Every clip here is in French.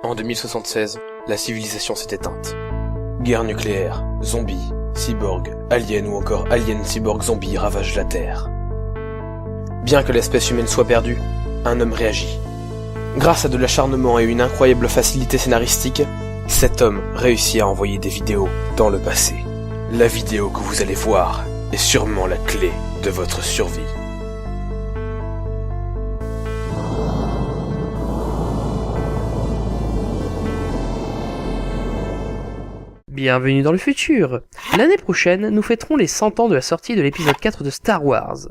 En 2076, la civilisation s'est éteinte. Guerre nucléaire, zombies, cyborgs, aliens ou encore aliens cyborgs zombies ravagent la Terre. Bien que l'espèce humaine soit perdue, un homme réagit. Grâce à de l'acharnement et une incroyable facilité scénaristique, cet homme réussit à envoyer des vidéos dans le passé. La vidéo que vous allez voir est sûrement la clé de votre survie. Bienvenue dans le futur. L'année prochaine, nous fêterons les 100 ans de la sortie de l'épisode 4 de Star Wars.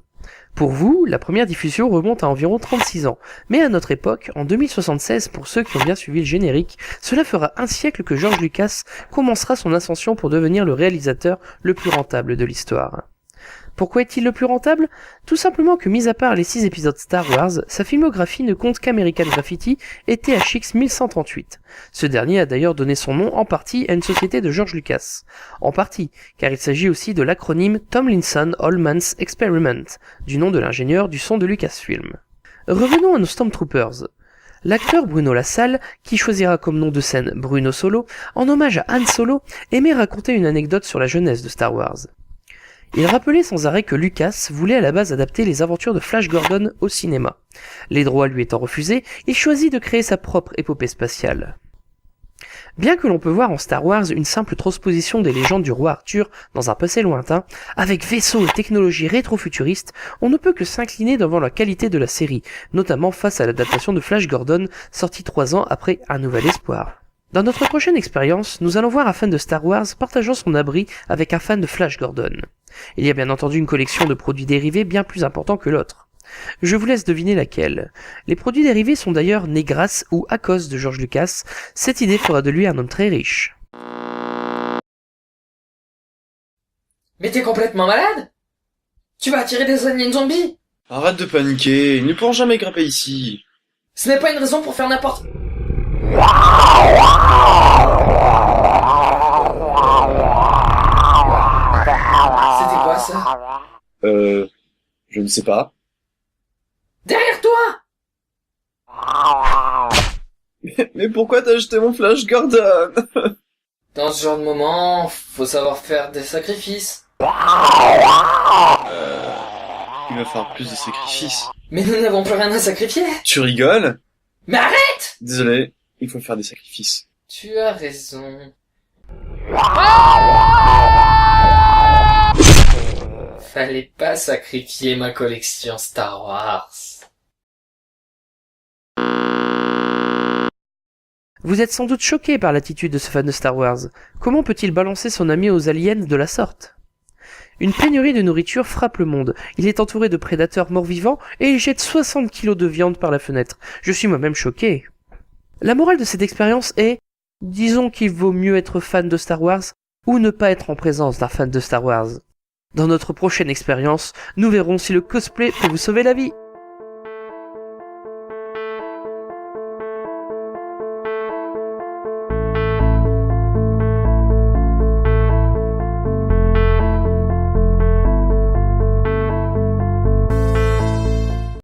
Pour vous, la première diffusion remonte à environ 36 ans, mais à notre époque, en 2076, pour ceux qui ont bien suivi le générique, cela fera un siècle que George Lucas commencera son ascension pour devenir le réalisateur le plus rentable de l'histoire. Pourquoi est-il le plus rentable ? Tout simplement que, mis à part les 6 épisodes Star Wars, sa filmographie ne compte qu'American Graffiti et THX 1138. Ce dernier a d'ailleurs donné son nom en partie à une société de George Lucas. En partie, car il s'agit aussi de l'acronyme Tomlinson-Holman's Experiment, du nom de l'ingénieur du son de Lucasfilm. Revenons à nos Stormtroopers. L'acteur Bruno Lassalle, qui choisira comme nom de scène Bruno Solo, en hommage à Han Solo, aimait raconter une anecdote sur la jeunesse de Star Wars. Il rappelait sans arrêt que Lucas voulait à la base adapter les aventures de Flash Gordon au cinéma. Les droits lui étant refusés, il choisit de créer sa propre épopée spatiale. Bien que l'on peut voir en Star Wars une simple transposition des légendes du roi Arthur dans un passé lointain, avec vaisseaux et technologies rétro-futuristes, on ne peut que s'incliner devant la qualité de la série, notamment face à l'adaptation de Flash Gordon, sortie 3 ans après Un Nouvel Espoir. Dans notre prochaine expérience, nous allons voir un fan de Star Wars partageant son abri avec un fan de Flash Gordon. Il y a bien entendu une collection de produits dérivés bien plus importants que l'autre. Je vous laisse deviner laquelle. Les produits dérivés sont d'ailleurs nés grâce ou à cause de George Lucas. Cette idée fera de lui un homme très riche. Mais t'es complètement malade ? Tu vas attirer des aliens zombies ? Arrête de paniquer, ils ne pourront jamais grimper ici. Ce n'est pas une raison pour faire n'importe... C'était quoi ça ? Je ne sais pas. Derrière toi ! Mais pourquoi t'as acheté mon Flash Gordon? Dans ce genre de moment, faut savoir faire des sacrifices. Il va falloir plus de sacrifices. Mais nous n'avons plus rien à sacrifier. Tu rigoles? Mais arrête ! Désolé, il faut faire des sacrifices. Tu as raison. Fallait pas sacrifier ma collection Star Wars. Vous êtes sans doute choqué par l'attitude de ce fan de Star Wars. Comment peut-il balancer son ami aux aliens de la sorte ? Une pénurie de nourriture frappe le monde. Il est entouré de prédateurs morts-vivants et il jette 60 kilos de viande par la fenêtre. Je suis moi-même choqué. La morale de cette expérience est, disons qu'il vaut mieux être fan de Star Wars ou ne pas être en présence d'un fan de Star Wars. Dans notre prochaine expérience, nous verrons si le cosplay peut vous sauver la vie.